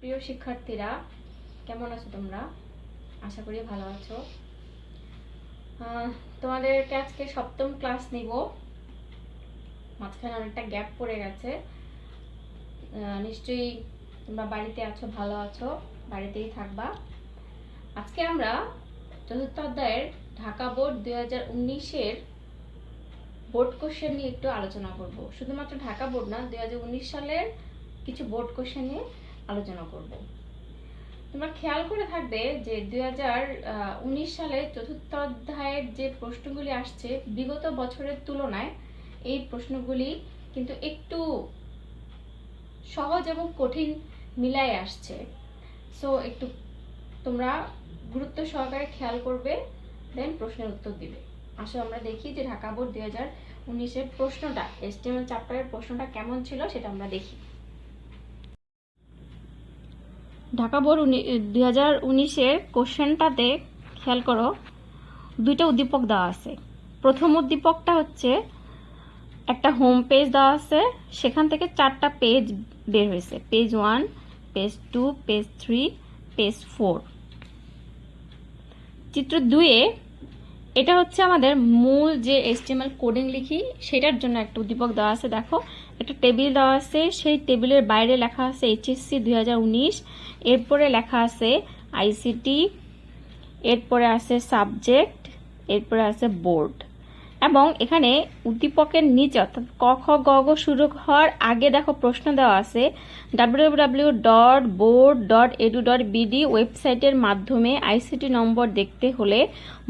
প্রিয় শিক্ষার্থীরা, কেমন আছো তোমরা? আশা করি ভালো আছো। তোমাদেরকে আজকে সপ্তম ক্লাস নিব। মাঝখানে অনেকটা গ্যাপ পড়ে গেছে। নিশ্চয়ই তোমরা বাড়িতে আছো, ভালো আছো, বাড়িতেই থাকবা। আজকে আমরা চতুর্থ অধ্যায়ের ঢাকা বোর্ড 2019-এর বোর্ড কোশ্চেন নিয়ে একটু আলোচনা করব। শুধুমাত্র ঢাকা বোর্ড না, 2019 সালের কিছু বোর্ড কোশ্চেন নিয়ে আলোচনা করব। তোমরা খেয়াল করে থাকবে যে 2019 সালে চতুর্থ অধ্যায়ের যে প্রশ্নগুলি আসছে বিগত বছরের তুলনায় এই প্রশ্নগুলি কিন্তু একটু সহজ এবং কঠিন মিলাই আসছে। সো একটু তোমরা গুরুত্ব সহকারে খেয়াল করবে, দেন প্রশ্নের উত্তর দিবে। আসো আমরা দেখি যে ঢাকা বোর্ড 2019-এর প্রশ্নটা, HTML চ্যাপ্টারের প্রশ্নটা কেমন ছিল সেটা আমরা দেখি। ঢাকা বোর্ড 2019-এর কোশ্চেনটাতে খেয়াল করো, দুইটা উদ্দীপক দেওয়া আছে। প্রথম উদ্দীপকটা হচ্ছে একটা হোম পেজ দেওয়া আছে, সেখান থেকে 4টা পেজ বের হয়েছে, পেজ 1, পেজ 2, পেজ 3, পেজ 4। চিত্র 2-এ এটা হচ্ছে আমাদের মূল যে HTML কোডিং লিখি সেটার জন্য একটা উদ্দীপক দেওয়া আছে। দেখো, একটা টেবিল দেওয়া আছে, সেই টেবিলের বাইরে লেখা আছে HSC 2019, এরপরে লেখা আছে ICT, এরপরে আছে সাবজেক্ট, এরপরে আছে বোর্ড। এবং এখানে উদ্দীপকের নিচে অর্থাৎ ক খ গ ঘ শুরু হওয়ার আগে দেখো প্রশ্ন দেওয়া আছে www.board.edu.bd ওয়েবসাইটের মাধ্যমে ICT নম্বর দেখতে হলে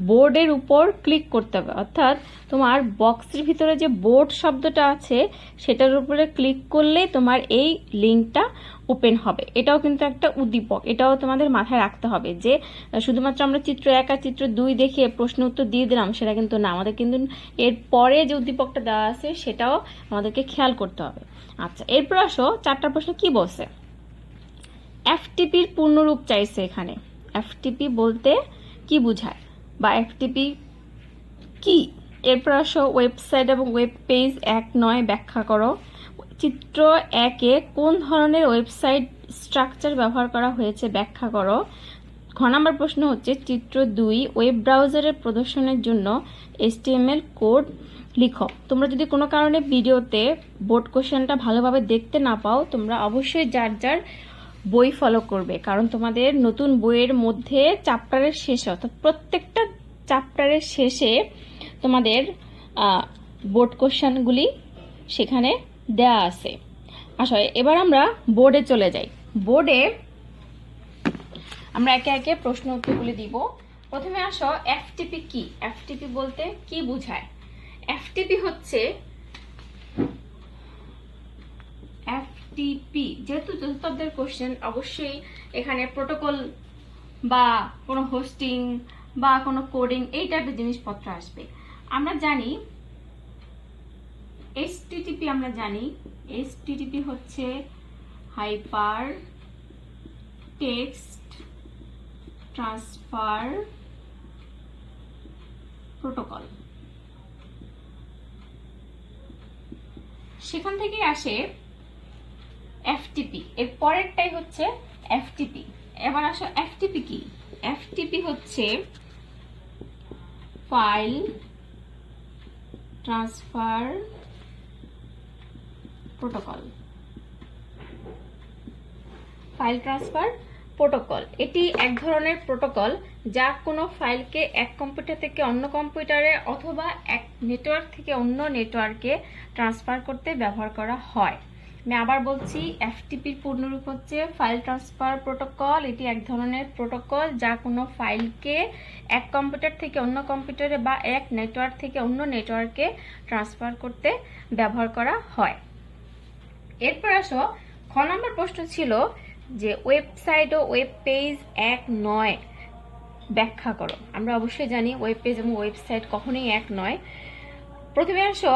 বোর্ডের উপর ক্লিক করতে হবে। অর্থাৎ তোমার বক্সের ভিতরে যে বোর্ড শব্দটা আছে সেটার উপরে ক্লিক করলে তোমার এই লিঙ্কটা ওপেন হবে। এটাও কিন্তু একটা উদ্দীপক, এটাও তোমাদের মাথায় রাখতে হবে যে শুধুমাত্র আমরা চিত্র 1 আর চিত্র 2 দেখে প্রশ্ন উত্তর দিয়ে দিলাম সেটা কিন্তু না, আমাদের কিন্তু এর পরে যে উদ্দীপকটা দেওয়া আছে সেটাও আমাদেরকে খেয়াল করতে হবে। আচ্ছা, এরপর আসো 4টা প্রশ্ন কি বলছে। FTPর পূর্ণরূপ চাইছে এখানে। FTP বলতে কি বোঝায় বা FTP কি? এরপর আসো ওয়েবসাইট এবং ওয়েব পেজ 1-9 ব্যাখ্যা করো। চিত্র 1-এ কোন ধরনের ওয়েবসাইট স্ট্রাকচার ব্যবহার করা হয়েছে ব্যাখ্যা করো। ঘ নম্বর প্রশ্ন হচ্ছে চিত্র 2 ওয়েব ব্রাউজারের প্রদর্শনের জন্য HTML কোড লিখো। তোমরা যদি কোনো কারণে ভিডিওতে বোর্ড কোশ্চেনটা ভালোভাবে দেখতে না পাও, তোমরা অবশ্যই যার যার বই ফলো করবে, কারণ তোমাদের নতুন বইয়ের মধ্যে চ্যাপ্টারের শেষে অর্থাৎ প্রত্যেকটা চ্যাপ্টারের শেষে তোমাদের বোর্ড কোশ্চেনগুলি সেখানে দেয়া আছে। আসলে এবার আমরা বোর্ডে চলে যাই। বোর্ডে আমরা একে একে প্রশ্ন উত্তরগুলি দিব। প্রথমে আসো, FTP কি? FTP বলতে কি বোঝায়? FTP হচ্ছে FTP যেহেতু চতুর্থ অধ্যায়ের কোশ্চেন, অবশ্যই এখানে প্রোটোকল বা কোনো হোস্টিং বা কোনো কোডিং এই টাইপের জিনিসপত্র আসবে। আমরা জানি HTTP, আমরা জানি HTTP হচ্ছে হাইপার টেক্সট ট্রান্সফার প্রোটোকল। সেখান থেকে আসে FTP, এর পরেরটাই হচ্ছে FTP। এবার আসো FTP কি? FTP হচ্ছে file transfer protocol. File transfer protocol এটি এক ধরনের প্রোটোকল যা কোনো ফাইলকে এক কম্পিউটার থেকে অন্য কম্পিউটারে অথবা এক নেটওয়ার্ক থেকে অন্য নেটওয়ার্কে ট্রান্সফার করতে ব্যবহার করা হয়। আমি আবার বলছি, FTPর পূর্ণরূপ হচ্ছে ফাইল ট্রান্সফার প্রোটোকল। এটি এক ধরনের প্রোটোকল যা কোনো ফাইলকে এক কম্পিউটার থেকে অন্য কম্পিউটারে বা এক নেটওয়ার্ক থেকে অন্য নেটওয়ার্কে ট্রান্সফার করতে ব্যবহার করা হয়। এরপর আসো, খ নম্বর প্রশ্ন ছিল যে ওয়েবসাইট ও ওয়েব পেজ 1-9 ব্যাখ্যা করো। আমরা অবশ্যই জানি ওয়েব পেজ এবং ওয়েবসাইট কখনোই এক নয়। প্রথমে আসো,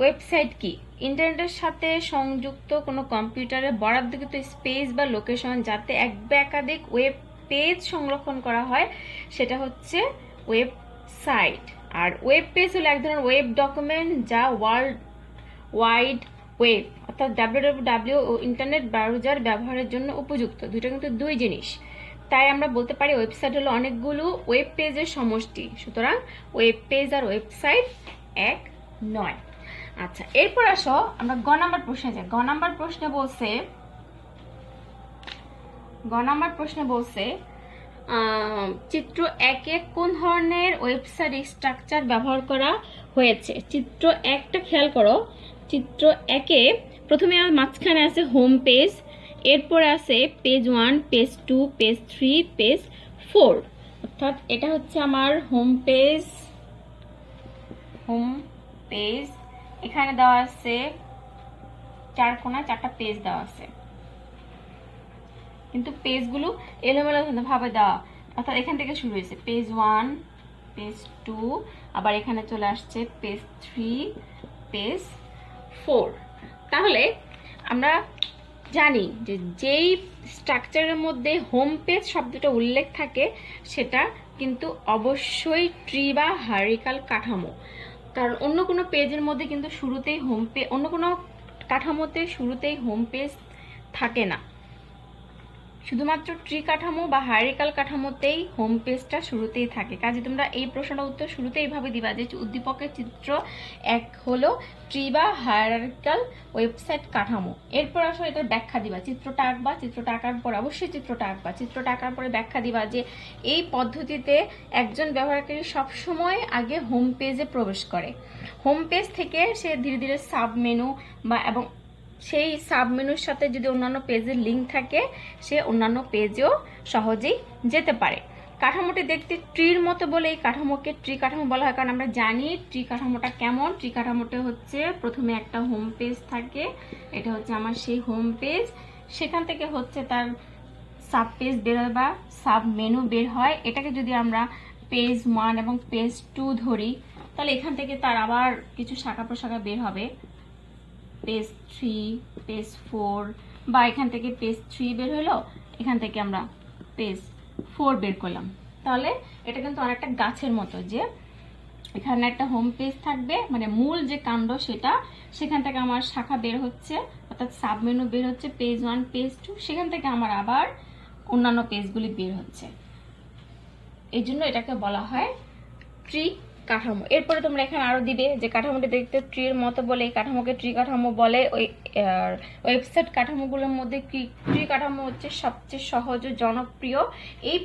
ওয়েবসাইট কি? ইন্টারনেটের সাথে সংযুক্ত কোনো কম্পিউটারে বরাদ্দকৃত স্পেস বা লোকেশন যাতে এক বা একাধিক ওয়েব পেজ সংরক্ষণ করা হয় সেটা হচ্ছে ওয়েবসাইট। আর ওয়েব পেজ হলো এক ধরনের ওয়েব ডকুমেন্ট যা ওয়ার্ল্ড ওয়াইড ওয়েব অর্থাৎ www ও ইন্টারনেট ব্রাউজার ব্যবহারের জন্য উপযুক্ত। দুটো কিন্তু দুই জিনিস, তাই আমরা বলতে পারি ওয়েবসাইট হলো অনেকগুলো ওয়েব পেজের সমষ্টি। সুতরাং ওয়েব পেজ আর ওয়েবসাইট এক নয়। আচ্ছা, এরপর আসো আমরা গ নাম্বার প্রশ্নে যাই। গ নাম্বার প্রশ্নে বলছে চিত্র একে কোন ধরনের ওয়েবসাইট স্ট্রাকচার ব্যবহার করা হয়েছে। চিত্র একটা খেয়াল করো, চিত্র একে প্রথমে আমার মাঝখানে আছে হোম পেজ, এরপর আছে পেজ 1, পেজ 2, পেজ 3, পেজ 4। অর্থাৎ এটা হচ্ছে আমার হোম পেজ। এখানে দেওয়া আছে 4 কোণায় 4টা পেজ দেওয়া আছে, কিন্তু পেজগুলো এলোমেলো ভাবে দেওয়া। অর্থাৎ এখান থেকে শুরু হয়েছে পেজ 1, পেজ 2, আবার এখানে চলে আসছে পেজ 3, পেজ 4। তাহলে আমরা জানি যে যেই স্ট্রাকচারের মধ্যে হোম পেজ শব্দটা উল্লেখ থাকে সেটা কিন্তু অবশ্যই ট্রি বা হায়ারার্কিক্যাল কাঠামো। কারণ অন্য কোনো পেজের মধ্যে কিন্তু শুরুতেই অন্য কোনো কাঠামোতে শুরুতেই হোম পেজ থাকে না, শুধুমাত্র ট্রি কাঠামো বা হায়ারার্কিক্যাল কাঠামোতেই হোম পেজটা শুরুতেই থাকে। কাজে তোমরা এই প্রশ্নটার উত্তর শুরুতে এইভাবে দিবা যে উদ্দীপকের চিত্র এক হলো ট্রি বা হায়ারার্কিক্যাল ওয়েবসাইট কাঠামো। এরপর আসো এটার ব্যাখ্যা দিবা, চিত্রটা আঁকবা, চিত্রটা আঁকার পর অবশ্যই চিত্রটা আঁকবা, চিত্রটা আঁকার পরে ব্যাখ্যা দিবা যে এই পদ্ধতিতে একজন ব্যবহারকারী সবসময় আগে হোম পেজে প্রবেশ করে, হোম পেজ থেকে সে ধীরে ধীরে সাব মেনু বা এবং সেই সাব মেনুর সাথে যদি অন্যান্য পেজের লিঙ্ক থাকে সে অন্যান্য পেজেও সহজেই যেতে পারে। কাঠামোটি দেখতে ট্রির মতো বলে এই কাঠামোকে ট্রি কাঠামো বলা হয়, কারণ আমরা জানি ট্রি কাঠামোটা কেমন। ট্রি কাঠামোটা হচ্ছে প্রথমে একটা হোম পেজ থাকে, এটা হচ্ছে আমার সেই হোম পেজ, সেখান থেকে হচ্ছে তার সাব পেজ বের হয় বা সাব মেনু বের হয়। এটাকে যদি আমরা পেজ 1 এবং পেজ 2 ধরি তাহলে এখান থেকে তার আবার কিছু শাখা প্রশাখা বের হবে, পেজ 3, পেজ 4, বা এখান থেকে পেজ 3 বের হলো, এখান থেকে আমরা পেজ 4 বের করলাম। তাহলে এটা কিন্তু অনেকটা গাছের মতো, যে এখানে একটা হোম পেজ থাকবে, মানে মূল যে কাণ্ড সেটা, সেখান থেকে আমার শাখা বের হচ্ছে, অর্থাৎ সাব মেনু বের হচ্ছে পেজ 1, পেজ 2, সেখান থেকে আমার আবার অন্যান্য পেজগুলি বের হচ্ছে। এই জন্য এটাকে বলা হয় ট্রি কাঠামো। এরপরে তোমরা এখানে আরো দিবে যে কাঠামোটি দেখতে ট্রির মতো বলে এই কাঠামোকে ট্রি কাঠামো বলে। ওই ওয়েবসাইট কাঠামোগুলোর মধ্যে ট্রি কাঠামো হচ্ছে সবচেয়ে সহজ ও জনপ্রিয়। এই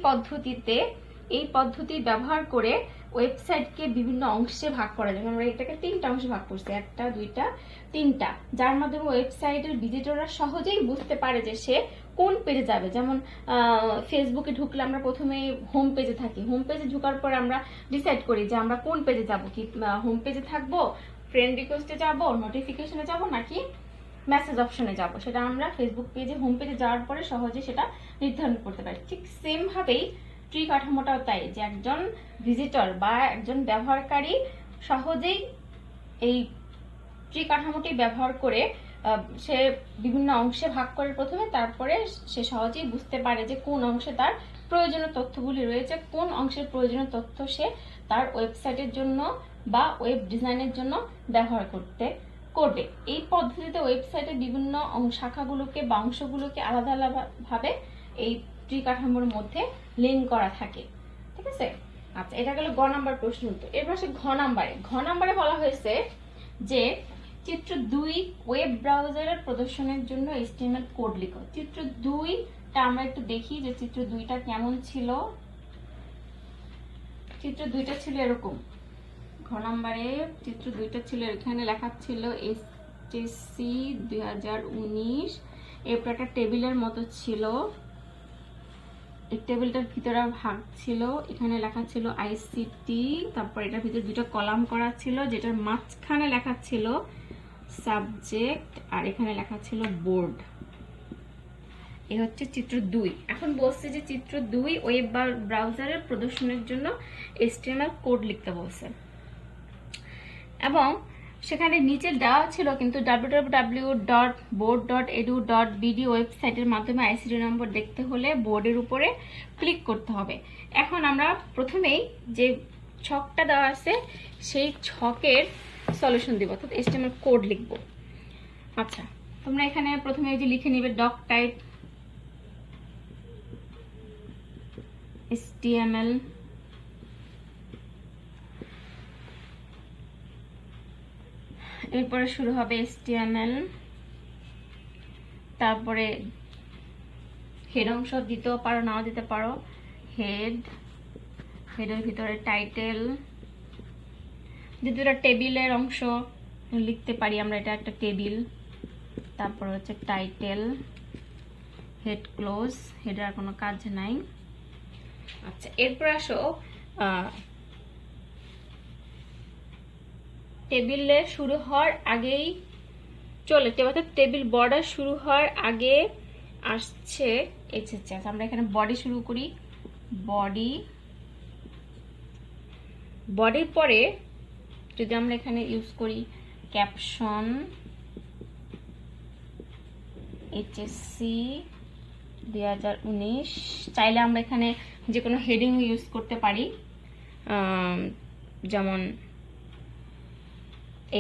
পদ্ধতি ব্যবহার করে ওয়েবসাইটকে বিভিন্ন অংশে ভাগ করা যায়। আমরা এটাকে 3টা অংশে ভাগ করছি, 1টা 2টা 3টা, যার মাধ্যমে ওয়েবসাইটের ভিজিটররা সহজেই বুঝতে পারে যে সে কোন পেজে যাবে। যেমন ফেসবুকে ঢুকলে আমরা প্রথমে হোম পেজে থাকি, হোম পেজে ঢোকার পর আমরা ডিসাইড করি যে আমরা কোন পেজে যাব, কি হোম পেজে থাকবো, ফ্রেন্ড রিকোয়েস্টে যাব, নোটিফিকেশনে যাব, নাকি মেসেজ অপশনে যাব, সেটা আমরা ফেসবুক পেজে হোম পেজে যাওয়ার পরে সহজে সেটা নির্ধারণ করতে পারি। ঠিক সেম ভাবেই ট্রি কাঠামোটাও তাই, যে একজন ভিজিটর বা একজন ব্যবহারকারী সহজেই এই ট্রি কাঠামোটি ব্যবহার করে সে বিভিন্ন অংশে ভাগ করে প্রথমে, তারপরে সে সহজেই বুঝতে পারে যে কোন অংশে তার প্রয়োজনীয় তথ্যগুলি রয়েছে, কোন অংশের প্রয়োজনীয় তথ্য সে তার ওয়েবসাইটের জন্য বা ওয়েব ডিজাইনের জন্য ব্যবহার করবে। এই পদ্ধতিতে ওয়েবসাইটের বিভিন্ন শাখাগুলোকে বা অংশগুলোকে আলাদা আলাদা ভাবে এই ট্রি কাঠামোর মধ্যে লিঙ্ক করা থাকে। ঠিক আছে, আচ্ছা, এটা গেল গ নাম্বার প্রশ্ন উত্তর। এরপর আসে ঘ নাম্বারে বলা হয়েছে যে চিত্র 2 ওয়েব ব্রাউজারের প্রদর্শনের জন্য HTML কোড লিখো। চিত্র 2টা আমরা একটু দেখি যে চিত্র 2টা কেমন ছিল। চিত্র 2টা ছিল এরকম, ঘ নাম্বারে চিত্র 2টা ছিল, এখানে লেখা ছিল HTC 2019, এরপর একটা টেবিলের মতো ছিল, এই টেবিলটার ভিতরে ভাগ ছিল, এখানে লেখা ছিল ICT, তারপর এটার ভিতরে 2টা কলাম করা ছিল, যেটার মাঝখানে লেখা ছিল সাবজেক্ট আর এখানে লেখা ছিল বোর্ড। এই হচ্ছে চিত্র 2। এখন বলছে যে চিত্র 2 ওয়েব ব্রাউজারের প্রদর্শনের জন্য HTML কোড লিখতে বলছে, এবং সেখানে নিচে দেওয়া ছিল কিন্তু www.board.edu.bd ওয়েবসাইটের মাধ্যমে ICT নম্বর দেখতে হলে বোর্ডের উপরে ক্লিক করতে হবে। এখন আমরা প্রথমেই যে ছকটা দেওয়া আছে সেই ছকের সলিউশন দিব, অর্থাৎ HTML কোড লিখব। আচ্ছা, তোমরা এখানে প্রথমে এই যে লিখে নিবে ডক টাইপ HTML, এরপরে শুরু হবে HTML, তারপরে হেড অংশ দিতেও পারো, নাও দিতে পারো। হেডের ভিতরে টাইটেল, দ্বিতীয়টা টেবিলের অংশ লিখতে পারি আমরা, এটা একটা টেবিল। তারপর হচ্ছে টাইটেল, হেড ক্লোজ, হেডের আর কোনো কাজ নাই। আচ্ছা, এরপর আসো টেবিলে শুরু হওয়ার আগেই চলে, অর্থাৎ টেবিল বর্ডার শুরু হওয়ার আগে আসছে HHS। আমরা এখানে বডি শুরু করি, বডির পরে যদি আমরা এখানে ইউজ করি ক্যাপশন HSC 2019, চাইলে আমরা এখানে যে কোনো হেডিং ইউজ করতে পারি, যেমন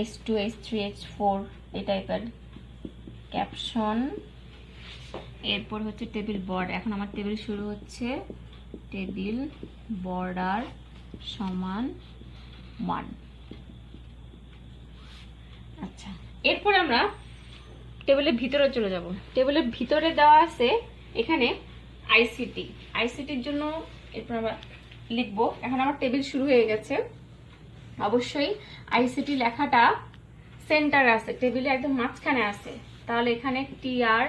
H2, H3, H4 এই টাইপের ক্যাপশন। এরপর হচ্ছে টেবিল বর্ডার। এখন আমার টেবিল শুরু হচ্ছে টেবিল বর্ডার সমান 1। আচ্ছা, এরপর আমরা টেবিলের ভিতরে চলে যাব। টেবিলের ভিতরে দেওয়া আছে এখানে আইসিটির জন্য এরপর আমরা লিখবো। এখন আমার টেবিল শুরু হয়ে গেছে, অবশ্যই আইসিটি লেখাটা সেন্টারে আছে, টেবিলে একদম মাঝখানে আছে। তাহলে এখানে টিআর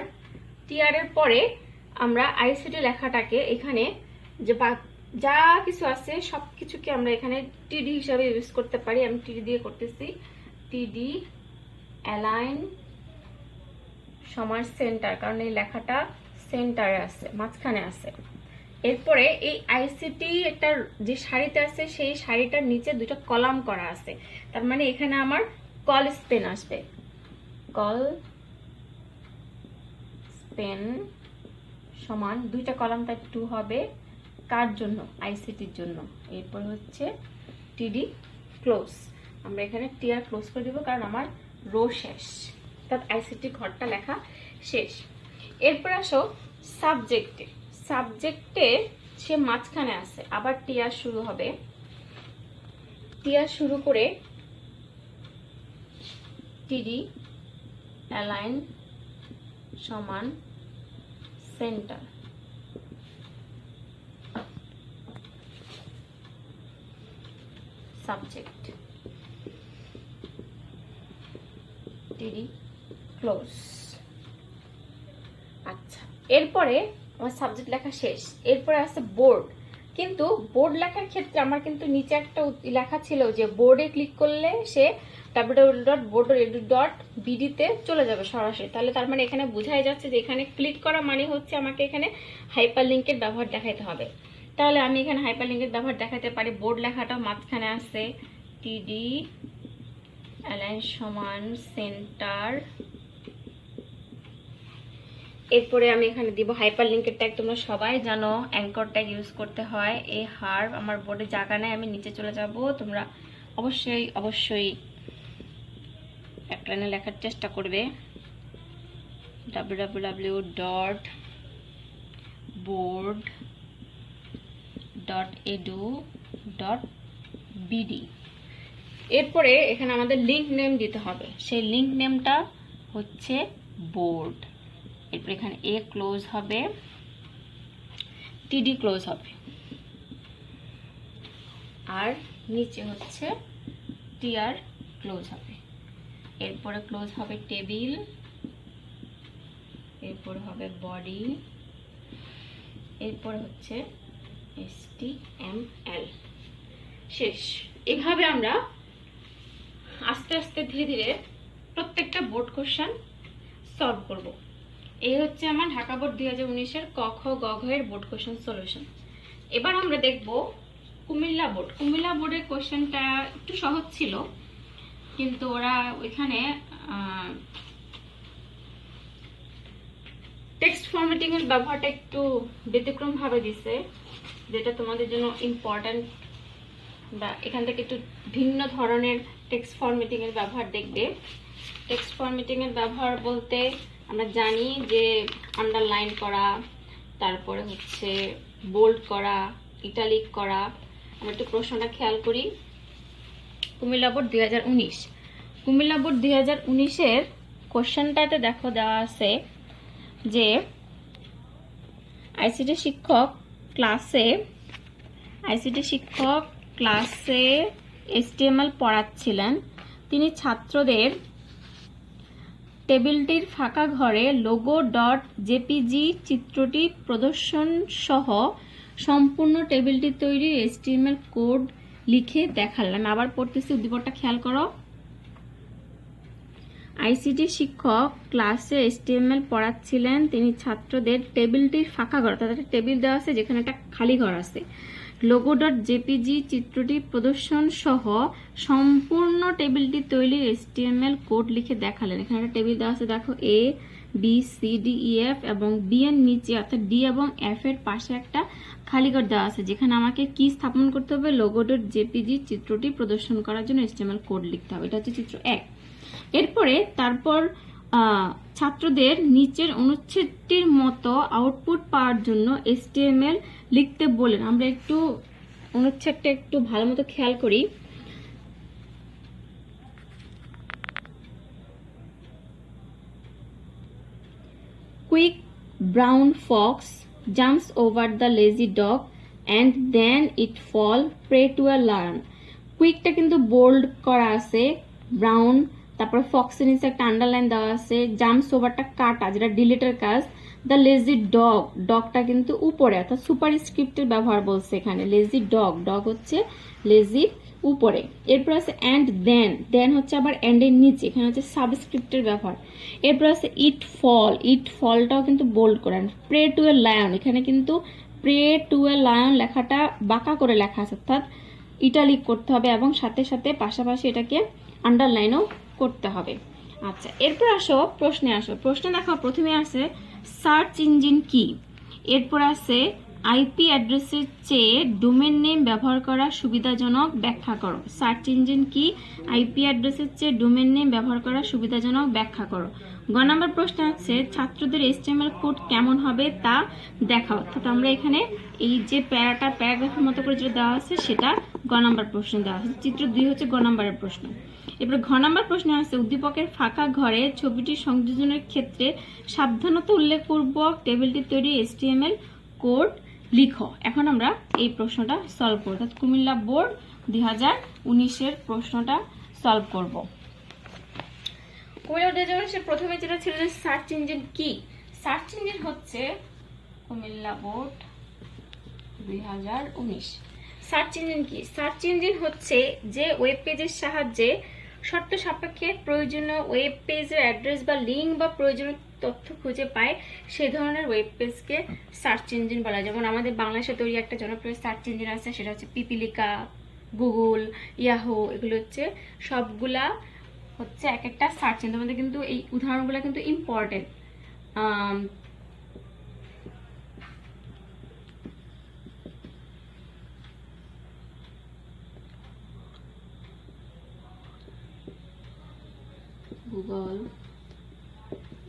এর পরে আমরা আইসিটি লেখাটাকে এখানে যে যা কিছু আছে সবকিছুকে আমরা এখানে টিডি হিসাবে ইউজ করতে পারি। আমি টিডি দিয়ে করতেছি, টিডি অ্যালাইন সমান সেন্টার, কারণ এই লেখাটা সেন্টারে আছে, মাঝখানে আছে। এরপরে এই আইসিটি একটা যে সারিতে আছে সেই সারিটার নিচে দুটো কলাম করা আছে, তার মানে এখানে আমার কল স্পেন আসবে, কল স্পেন সমান দুইটা কলাম, তাই 2 হবে। কার জন্য? আইসিটির জন্য। এরপর হচ্ছে টিডি ক্লোজ, আমরা এখানে টিআর ক্লোজ করে দিব কারণ আমার রো শেষ, অর্থাৎ আইসিটি ঘরটা লেখা শেষ। এরপর আসো সাবজেক্টে সে মাঝখানে আছে, আবার টিআর শুরু হবে, টিআর শুরু করে টিডি অ্যালাইন সমান সেন্টার, সাবজেক্ট টিডি ক্লোজ। আচ্ছা, এরপরে আমার সাবজেক্ট লেখা শেষ। এরপরে আছে বোর্ড, কিন্তু বোর্ড লেখার ক্ষেত্রে আমার কিন্তু নিচে একটা লেখা ছিল যে বোর্ডে ক্লিক করলে সে www.board.edu.bd তে চলে যাবে সরাসরি। তাহলে তার মানে এখানে বোঝাই যাচ্ছে যে এখানে ক্লিক করা মানে হচ্ছে আমাকে এখানে হাইপারলিংকের ব্যবহার দেখাতে হবে। তাহলে আমি এখানে হাইপারলিংকের ব্যবহার দেখাতে পারি। বোর্ড লেখাটা মাঝখানে আছে, টিডি অ্যালাইন সমান সেন্টার। এরপরে আমি এখানে দিব হাইপারলিংকের ট্যাগ। তোমরা সবাই জানো অ্যাঙ্কর ট্যাগ ইউজ করতে হয়। এই হার্ব আমার বোর্ডে জায়গা নেই, আমি নিচে চলে যাব। তোমরা অবশ্যই এক লাইনে লেখার চেষ্টা করবে, www.board.edu.bd। এরপরে এখানে আমাদের লিংক নেম দিতে হবে, সেই লিংক নেমটা হচ্ছে বোর্ড। এরপর এখানে এ ক্লোজ হবে, টিডি ক্লোজ হবে, আর নিচে হচ্ছে টিআর ক্লোজ হবে। এরপরে ক্লোজ হবে টেবিল, এরপর হবে বডি, এরপর হচ্ছে HTML। শেষ। এভাবে আমরা আস্তে আস্তে ধীরে ধীরে প্রত্যেকটা বোর্ড কোশ্চেন সলভ করব। এই হচ্ছে আমার ঢাকা বোর্ড 2019-এর ক খ গ ঘ এর বোর্ড কোশ্চেন সলিউশন। এবার আমরা দেখব কুমিল্লা বোর্ড। কুমিল্লা বোর্ডের কোশ্চেনটা একটু সহজ ছিল, কিন্তু ওরা ওইখানে টেক্সট ফরম্যাটিং এর ব্যবহারটা একটু ব্যতিক্রম ভাবে দিছে, যেটা তোমাদের জন্য ইম্পর্টেন্ট, বা এখান থেকে একটু ভিন্ন ধরনের টেক্সট ফরম্যাটিং এর ব্যবহার দেখবে। টেক্সট ফরম্যাটিং এর ব্যবহার বলতে আমরা জানি যে আন্ডারলাইন করা, তারপরে হচ্ছে বোল্ড করা, ইটালিক করা। আমরা একটু প্রশ্নটা খেয়াল করি। কুমিল্লা বোর্ড 2019, কুমিল্লা বোর্ড 2019-এর কোশ্চেনটাতে দেখো দেওয়া আছে যে আইসিটি শিক্ষক ক্লাসে HTML পড়াচ্ছিলেন। তিনি ছাত্রদের টেবিলটির ফাঁকা ঘরে logo.jpg চিত্রটি প্রদর্শন সহ সম্পূর্ণ টেবিলটি তৈরির HTML কোড লিখে দেখালেন। আবার পড়তেছি, উদ্দীপকটা খেয়াল করো। আইসিটি শিক্ষক ক্লাসে HTML পড়াচ্ছিলেন। তিনি ছাত্রদের টেবিলটির ফাঁকা ঘর, তাদের টেবিল দেওয়া আছে যেখানে একটা খালি ঘর আছে, logo.jpg চিত্রটি প্রদর্শন সহ সম্পূর্ণ টেবিলটি তৈরির HTML কোড লিখে দেখালেন। এখানে একটা টেবিল দেওয়া আছে, দেখো A B C D E F এবং B এর নিচে অর্থাৎ D এবং F এর পাশে একটা খালি ঘর দেওয়া আছে যেখানে আমাকে কি স্থাপন করতে হবে, logo.jpg চিত্রটি প্রদর্শন করার জন্য HTML কোড লিখতে হবে। এটা হচ্ছে চিত্র 1। তারপর ছাত্রদের নিচের অনুচ্ছেদটির মতো আউটপুট পাওয়ার জন্য HTML লিখতে বলেন। আমরা একটু অনুচ্ছেদটা একটু ভালো মতো খেয়াল করি। Quick brown fox jumps over the lazy dog and then it fall prey to a lion. কুইকটা কিন্তু বোল্ড করা আছে, ব্রাউন, তারপর ফক্সের নিচে একটা আন্ডারলাইন দেওয়া আছে, জাম্পস ওভারটা কাটা যেটা ডিলিটের কাজ, দ্য লেজি ডগটা কিন্তু উপরে অর্থাৎ সুপার স্ক্রিপ্টের ব্যবহার বলছে এখানে। লেজি ডগ হচ্ছে লেজির উপরে। এরপর আছে অ্যান্ড দেন হচ্ছে আবার অ্যান্ড এর নিচে, এখানে হচ্ছে সাবস্ক্রিপ্টের ব্যবহার। এরপর আছে ইট ফলটাও কিন্তু বোল্ড করেন। প্রে টু এ লায়ন, এখানে কিন্তু প্রে টু এ লায়ন লেখাটা বাঁকা করে লেখা আছে অর্থাৎ ইটালিক করতে হবে এবং সাথে সাথে পাশাপাশি এটাকে আন্ডারলাইনও করতে হবে। আচ্ছা, এরপর প্রশ্নে দেখো প্রথমে আছে সার্চ ইঞ্জিন কি, এরপর আছে আইপি অ্যাড্রেসের চেয়ে ডোমেন নেম ব্যবহার করা সুবিধাজনক ব্যাখ্যা করো। সার্চ ইঞ্জিন কি, আইপি অ্যাড্রেসের চেয়ে ডোমেন নেম ব্যবহার করা সুবিধাজনক ব্যাখ্যা করো। গ নম্বর প্রশ্ন আছে ছাত্রদের HTML কোড কেমন হবে তা দেখাও। অর্থাৎ আমরা এখানে এই যে প্যারাগ্রাফের মতো করে যেটা দেওয়া আছে সেটা গ নম্বর প্রশ্ন দেওয়া আছে। চিত্র 2 হচ্ছে গ নম্বরের প্রশ্ন। এবার ঘ নম্বর প্রশ্ন আছে উদ্দীপকের ফাঁকা ঘরে ছবিটি সংযোজনের ক্ষেত্রে সাবধানতা উল্লেখপূর্বক টেবিলটি তৈরি HTML কোড লিখো। এখন আমরা এই প্রশ্নটা সলভ করব, অর্থাৎ কুমিল্লা বোর্ড 2019-এর প্রশ্নটা সলভ করব। কুমিল্লা বোর্ড 2019-এর প্রথমে যেটা ছিল যে সার্চ ইঞ্জিন কি। সার্চ ইঞ্জিন হচ্ছে কুমিল্লা বোর্ড 2019। সার্চ ইঞ্জিন কি? সার্চ ইঞ্জিন হচ্ছে যে ওয়েব পেজের সাহায্যে শর্ত সাপেক্ষে প্রয়োজনীয় ওয়েব পেজের অ্যাড্রেস বা লিঙ্ক বা প্রয়োজনীয় তথ্য খুঁজে পায় সেই ধরনের ওয়েব পেজকে সার্চ ইঞ্জিন বলা হয়। যেমন আমাদের বাংলাদেশে তৈরি একটা জনপ্রিয় সার্চ ইঞ্জিন আছে, সেটা হচ্ছে পিপিলিকা, গুগল, ইয়াহু, এগুলো হচ্ছে সবগুলা হচ্ছে এক একটা সার্চ ইঞ্জিন। আমাদের কিন্তু এই উদাহরণগুলো কিন্তু ইম্পর্টেন্ট। গুগল,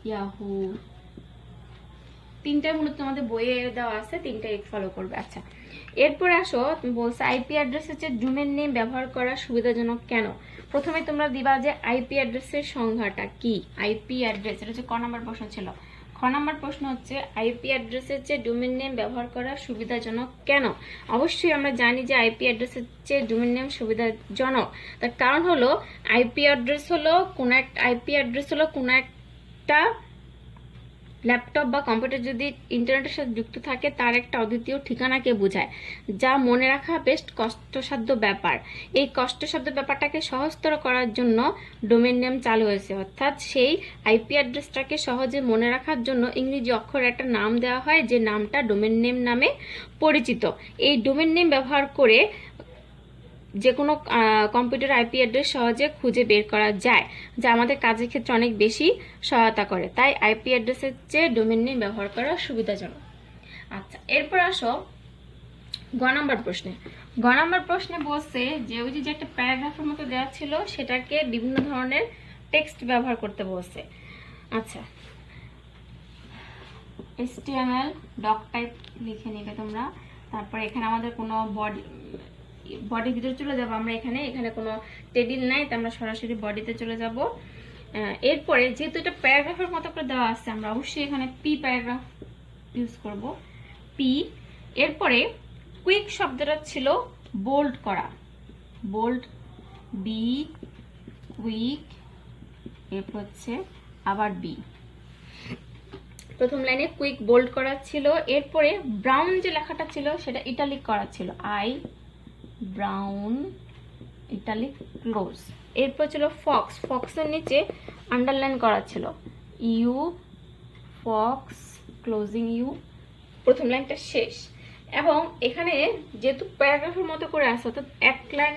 ইয়াহু, তিনটাই মূলত আমাদের বইয়ে দেওয়া আছে, তিনটাই ফলো করবে। আচ্ছা, এরপরে আসো তুমি বলছো আইপি অ্যাড্রেস হচ্ছে ডোমেন নেম ব্যবহার করা সুবিধাজনক কেন। প্রথমে তোমরা দিবা যে আইপি অ্যাড্রেসের সংজ্ঞাটা কি। আইপি অ্যাড্রেস, এটা হচ্ছে ক নম্বর প্রশ্ন ছিল। খ নম্বর প্রশ্ন হচ্ছে আইপি অ্যাড্রেসের চেয়ে ডোমেন নেম ব্যবহার করা সুবিধাজনক কেন। অবশ্যই আমরা জানি যে আইপি অ্যাড্রেসের চেয়ে ডোমেন নেম সুবিধাজনক। তার কারণ হলো আইপি অ্যাড্রেস হলো কোনো একটা ল্যাপটপ বা কম্পিউটার যদি ইন্টারনেটের সাথে যুক্ত থাকে তার একটা অদ্বিতীয় ঠিকানাকে বোঝায়, যা মনে রাখা বেশ কষ্টসাধ্য ব্যাপার। এই কষ্টসাধ্য ব্যাপারটাকে সহজতর করার জন্য ডোমেন নেম চালু হয়েছে। অর্থাৎ সেই আইপি অ্যাড্রেসটাকে সহজে মনে রাখার জন্য ইংরেজি অক্ষরে একটা নাম দেওয়া হয় যে নামটা ডোমেন নেম নামে পরিচিত। এই ডোমেন নেম ব্যবহার করে যে কোনো কম্পিউটার আইপি অ্যাড্রেস সহজে খুঁজে বের করা যায়, যা আমাদের কাজের ক্ষেত্রে অনেক বেশি সহায়তা করে। তাই আইপি অ্যাড্রেসের চেয়ে ডোমেন নেম ব্যবহার করা সুবিধাজনক। আচ্ছা, এরপর আসো গ নম্বর প্রশ্নে বলছে যে ওই যে একটা প্যারাগ্রাফের মতো দেওয়া ছিল সেটাকে বিভিন্ন ধরনের টেক্সট ব্যবহার করতে বলছে। আচ্ছা, HTML ডক টাইপ লিখে নিবে তোমরা। তারপর এখানে আমাদের কোনো বডির ভিতরে চলে যাব আমরা। এখানে কোনো টেবিল নাই, তো আমরা সরাসরি বডিতে চলে যাব। এরপরে যেহেতু এটা প্যারাগ্রাফের মতো করে দেওয়া আছে, আমরা অবশ্যই এখানে পি প্যারাগ্রাফ ইউজ করব, পি। এরপরে কুইক শব্দটা ছিল বোল্ড করা, বোল্ড, বি, কুইক, এরপর হচ্ছে আবার বি। প্রথম লাইনে কুইক বোল্ড করা ছিল। এরপরে ব্রাউন যে লেখাটা ছিল সেটা ইটালিক করা ছিল, আই ব্রাউন, ইটালিক ক্লোজ। এরপর ছিল ফক্স, ফক্সের নিচে আন্ডারলাইন করা ছিল, ইউ ফক্স, ক্লোজিং ইউ, প্রথম লাইনটা শেষ। এবং এখানে যেহেতু প্যারাগ্রাফের মতো করে আছে, অর্থাৎ এক লাইন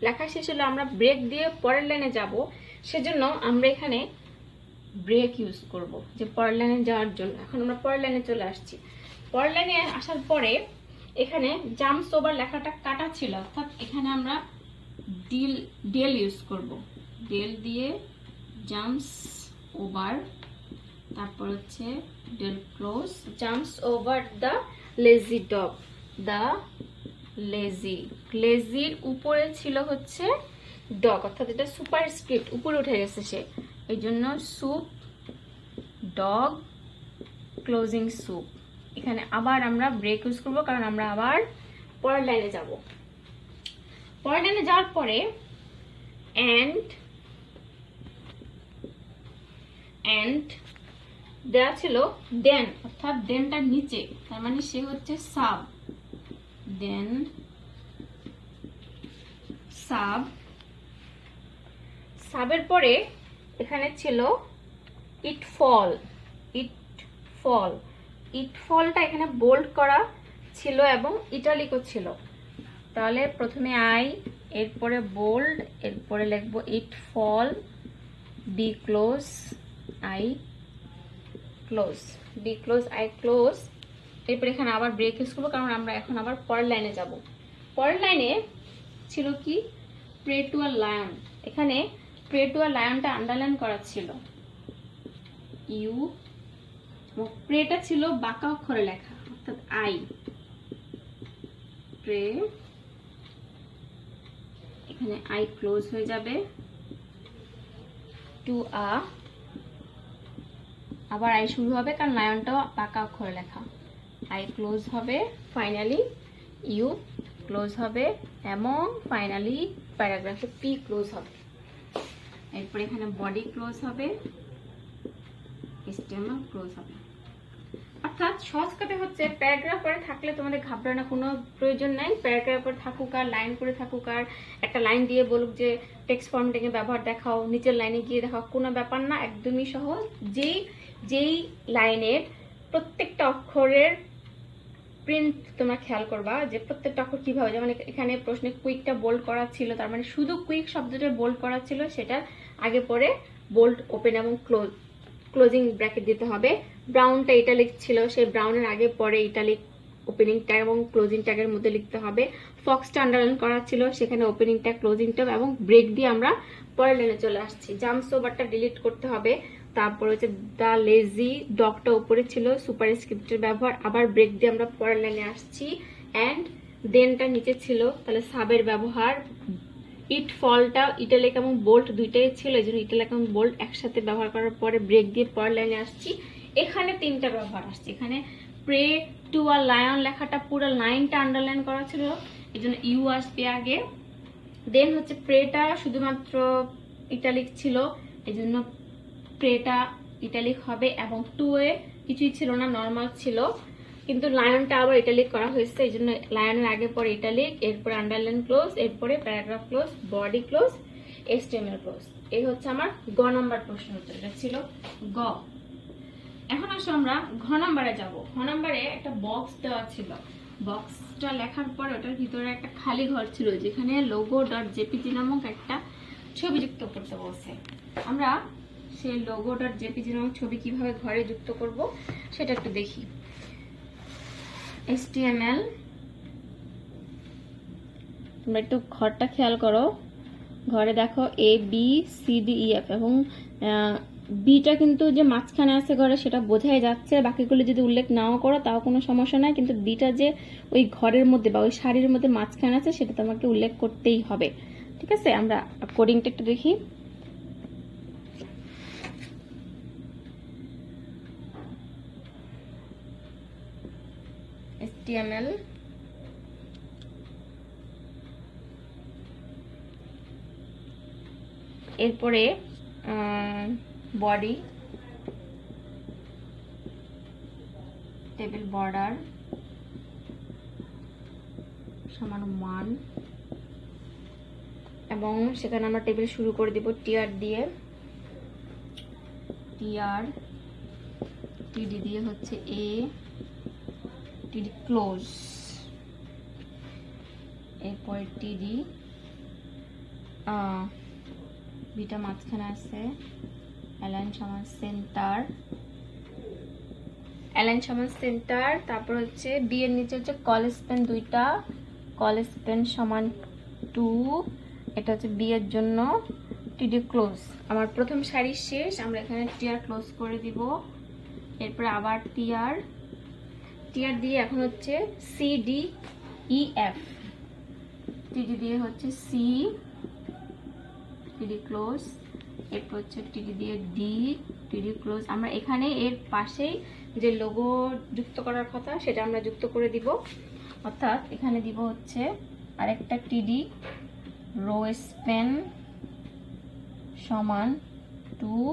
লেখা শেষ হলে আমরা ব্রেক দিয়ে পরের লাইনে যাব, সেজন্য আমরা এখানে ব্রেক ইউজ করব যে পরের লাইনে যাওয়ার জন্য। এখন আমরা পরের লাইনে চলে আসছি। পরের লাইনে আসার পরে এখানে জাম্পস ওভার লেখাটা কাটা ছিল, অর্থাৎ এখানে আমরা ডেল ইউজ করব, ডেল দিয়ে জাম্পস ওভার, তারপর হচ্ছে del close, jumps over the lazy dog, the lazy, লেজির উপরে ছিল হচ্ছে ডগ, অর্থাৎ এটা সুপার স্ক্রিপ্ট, উপরে উঠে গেছে সে, এই জন্য স্যুপ, ডগ, ক্লোজিং স্যুপ। এখানে আবার আমরা ব্রেক ইউজ করবো, কারণ আমরা আবার পরের লাইনে যাব। পরের লাইনে যাওয়ার পরে অ্যান্ড দেয়া ছিল দেন, অর্থাৎ দেনটার নিচে, তার মানে সে হচ্ছে সাব, দেন সাব। সাবের পরে এখানে ছিল ইট ফল, ইট ফল, ইট ফলটা এখানে বোল্ড করা ছিল এবং ইটালিকও ছিল। তাহলে প্রথমে আই, এরপরে বোল্ড, এরপরে লিখবো it fall, B close, I close, B close, I close. এরপরে এখানে আবার ব্রেক ইউজ করবো, কারণ আমরা এখন আবার পরের লাইনে যাব। পরের লাইনে ছিল কি প্রে টু আ লায়ন, এখানে প্রে টু আ লায়নটা আন্ডারলাইন করা ছিল, ইউ, প্রেটা ছিল বাঁকা অক্ষরে লেখা, অর্থাৎ আই, প্রে, এখানে আই ক্লোজ হয়ে যাবে, টু আ, আবার আই শুরু হবে, কারণ লায়নটাও বাঁকা অক্ষরে লেখা, আই ক্লোজ হবে, ফাইনালি ইউ ক্লোজ হবে, এবং ফাইনালি প্যারাগ্রাফে পি ক্লোজ হবে। এরপর এখানে বডি ক্লোজ হবে, HTML ক্লোজ হবে। অর্থাৎ সহজ কথা হচ্ছে প্যারাগ্রাফ পরে থাকলে তোমাদের ঘাবড়ানোর কোনো প্রয়োজন নাই। প্যারাগ্রাফ পরে থাকুক আর লাইন করে থাকুক আর একটা লাইন দিয়ে বলুক যে টেক্সট ফর্মেটিং এর ব্যবহার দেখাও, নিচের লাইনে গিয়ে দেখাও, কোনো ব্যাপার না, একদমই সহজ। যেই লাইনের প্রত্যেকটা অক্ষরের প্রিন্ট তোমরা খেয়াল করবা যে প্রত্যেকটা অক্ষর কিভাবে, যেমন এখানে প্রশ্নে কুইকটা বোল্ড করা ছিল, তার মানে শুধু কুইক শব্দটা বোল্ড করা ছিল, সেটার আগে পরে বোল্ড, ওপেন এবং ক্লোজিং ব্র্যাকেট দিতে হবে। ব্রাউনটা ইটালিক ছিল, সেই ব্রাউনের আগে পরে ইটালিক ওপেনিং ট্যাগ এবং ক্লোজিং ট্যাগের মধ্যে লিখতে হবে। ফক্সটা আন্ডারলাইন করা ছিল, সেখানে ওপেনিং ট্যাগ, ক্লোজিং ট্যাগ এবং ব্রেক দিয়ে আমরা পরের লাইনে চলে আসছি। জাম্পস ওভারটা ডিলিট করতে হবে। তারপর হচ্ছে দ্য লেজি ডগটা উপরে ছিল, সুপার স্ক্রিপ্টের ব্যবহার, আবার ব্রেক দিয়ে আমরা পরের লাইনে আসছি। অ্যান্ড দেনটা নিচে ছিল, তাহলে সাবের ব্যবহার। ইট ফলটা ইটালিক এবং বোল্ড দুইটাই ছিল, এই জন্য ইটালিক এবং বোল্ড একসাথে ব্যবহার করার পরে ব্রেক দিয়ে পরের লাইনে আসছি। এখানে তিনটা ব্যবহার আসছে। এখানে প্রে টু আ লায়ন লেখাটা পুরো লাইনটা আন্ডারলাইন করা ছিল, এই জন্য ইউ আসবে আগে। দেন হচ্ছে প্রেটা শুধুমাত্র ইটালিক ছিল, এই জন্য প্রেটা ইটালিক হবে, এবং টু এ কিছুই ছিল না, নর্মাল ছিল, কিন্তু লায়নটা আবার ইটালিক করা হয়েছে, এই জন্য লায়নের আগে পরে ইটালিক, এরপরে আন্ডারলাইন ক্লোজ, এরপরে paragraph close, body close, HTML close. এই হচ্ছে আমার গ নাম্বার প্রশ্ন উত্তর, এটা ছিল গ। এখন আসো আমরা ঘ নাম্বারে যাব। ঘ নাম্বারে একটা বক্স দেওয়া ছিল, বক্সটা লেখার পরে ওটার ভিতরে একটা খালি ঘর ছিল, যেখানে logo.jpg নামক একটা ছবি যুক্ত করতে বলছে। আমরা সেই logo.jpg নামক ছবি কিভাবে ঘরে যুক্ত করব সেটা একটু দেখি। HTML, তোমরা একটু ঘরটা খেয়াল করো, ঘরে দেখো A B C D E F এবং বিটা কিন্তু যে মাঝখানে আছে ঘরে সেটা বোঝাই যাচ্ছে। বাকিগুলো যদি উল্লেখ নাও করো তাও কোনো সমস্যা নাই, কিন্তু বিটা যে ওই ঘরের মধ্যে বা ওই শাড়ির মধ্যে মাঝখানে আছে সেটা তোমাকে উল্লেখ করতেই হবে। ঠিক আছে, আমরা কোডিংটা একটু দেখি। HTML এরপরে বডি, টেবিল বর্ডার সমান 1 এবং সেখানে আমরা টেবিল শুরু করে দিব টিআর দিয়ে, টিআর টিডি দিয়ে হচ্ছে এ, টিডি ক্লোজ, এরপরে টিডি বিটা মাঝখানে আছে, অ্যালাইন সমান সেন্টার, অ্যালাইন সমান সেন্টার। তারপর হচ্ছে বি এর নিচে হচ্ছে কলেজ পেন দুইটা, কলেজ পেন সমান 2, এটা হচ্ছে বি এর জন্য, টিডি ক্লোজ। আমার প্রথম সারি শেষ, আমরা এখানে টিআর ক্লোজ করে দিব। এরপরে আবার টিআর, টিআর দিয়ে এখন হচ্ছে সি ডি ই এফ, টিডি দিয়ে হচ্ছে সি, টিডি ক্লোজ, এরপর হচ্ছে টিডি দিয়ে ডি, টিডি ক্লোজ। আমরা এখানে এর পাশেই যে লোগো যুক্ত করার কথা সেটা আমরা যুক্ত করে দিব, অর্থাৎ এখানে দিব হচ্ছে আরেকটা টিডি রো স্পেন সমান 2,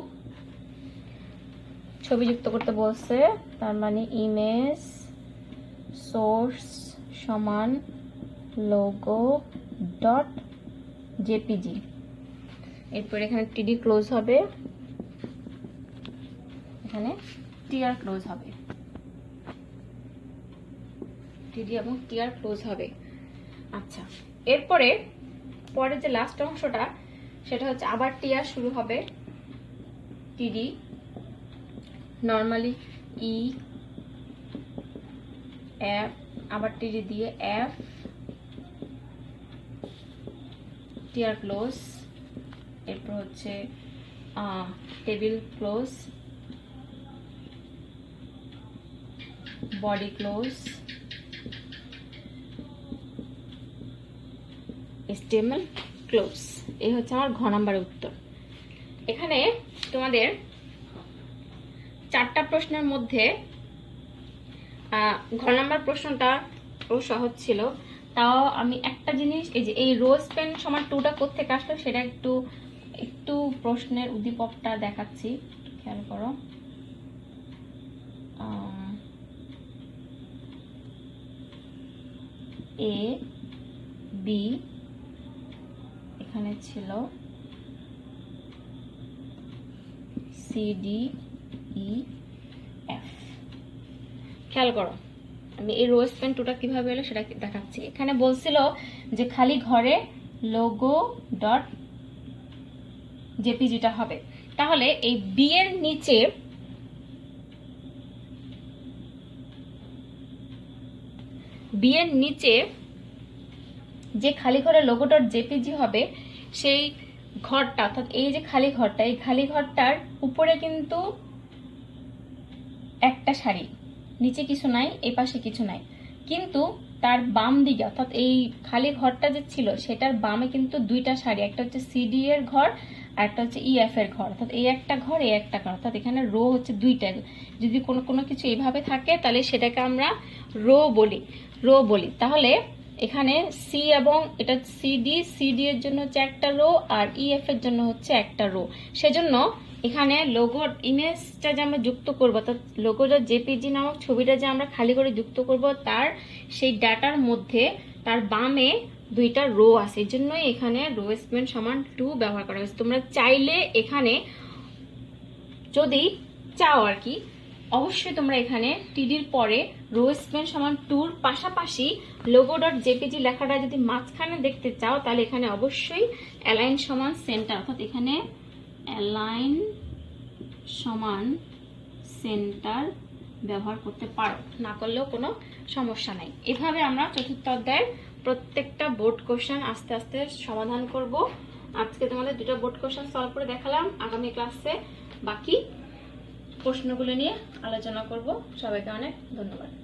ছবি যুক্ত করতে বলছে, তার মানে ইমেজ সোর্স সমান লোগো ডট জেপিজি। এরপর এখানে টিডি ক্লোজ হবে, এখানে টিআর ক্লোজ হবে, টিডি এবং টিআর ক্লোজ হবে। আচ্ছা, এরপরে পরে যে লাস্ট অংশটা সেটা হচ্ছে আবার টিআর শুরু হবে, টিডি নর্মালি ই এফ, আবার টিডি দিয়ে এফ, টিআর ক্লোজ, এরপর হচ্ছে table close, body close, HTML close. এই হচ্ছে আমার ঘ নাম্বারের উত্তর। এখানে তোমাদের 4টা প্রশ্নের মধ্যে ঘ নাম্বার প্রশ্নটা ও সহজ ছিল, তাও আমি একটা জিনিস, এই যে এই রোজ পেন সমান 2টা কোত্থেকে আসলো সেটা একটু প্রশ্নের উদ্দীপকটা দেখাচ্ছি, খেয়াল করো। এ বি এখানে ছিল, সি ডি ই এফ। খেয়াল করো, আমি এই রোজ পেন 2টা কিভাবে এলো সেটা দেখাচ্ছি। এখানে বলছিল যে খালি ঘরে লোগো ডট জেপিজিটা হবে, তাহলে এই বি এর নিচে যে খালি ঘরে লোগো ডট জেপিজি হবে সেই ঘরটা, অর্থাৎ এই যে খালি ঘরটা, এই খালি ঘরটার উপরে কিন্তু একটা শাড়ি, নিচে কিছু নাই, এই পাশে কিছু নাই, কিন্তু তার বাম দিকে অর্থাৎ এই খালি ঘরটা যে ছিল সেটার বামে কিন্তু 2টা শাড়ি, একটা হচ্ছে সিডি এর ঘর আর একটা হচ্ছে ইএফ এর ঘর, অর্থাৎ এই একটা ঘর এই একটা ঘর, অর্থাৎ এখানে রো হচ্ছে 2টা। যদি কোনো কিছু এইভাবে থাকে তাহলে সেটাকে আমরা রো বলি। তাহলে এখানে সি এবং এটা সিডি এর জন্য হচ্ছে একটা রো আর ইএফ এর জন্য হচ্ছে একটা রো। সেজন্য এখানে লোগোর ইমেজটা যে আমরা যুক্ত করবো, অর্থাৎ লোগোটা জেপিজি নামক ছবিটা যে আমরা খালি করে যুক্ত করব, তার সেই ডাটার মধ্যে তার বামে 2টা রো আছে, এই জন্যই এখানে রো স্পেন সমান 2 ব্যবহার করা হয়েছে। তোমরা চাইলে এখানে যদি চাও আর কি, অবশ্যই তোমরা এখানে টিডির পরে রো স্পেন সমান 2-র পাশাপাশি লোগো ডট জেপিজি লেখাটা যদি মাঝখানে দেখতে চাও তাহলে এখানে অবশ্যই অ্যালাইন সমান সেন্টার, অর্থাৎ এখানে অ্যালাইন সমান সেন্টার ব্যবহার করতে পারো, না করলেও কোনো সমস্যা নাই। এভাবে আমরা চতুর্থ অধ্যায়ের প্রত্যেকটা বোর্ড কোশ্চেন আস্তে আস্তে সমাধান করব। আজকে তোমাদের দুটো বোর্ড কোশ্চেন সলভ করে দেখালাম। আগামী ক্লাসে বাকি প্রশ্নগুলো নিয়ে আলোচনা করব। সবাইকে অনেক ধন্যবাদ।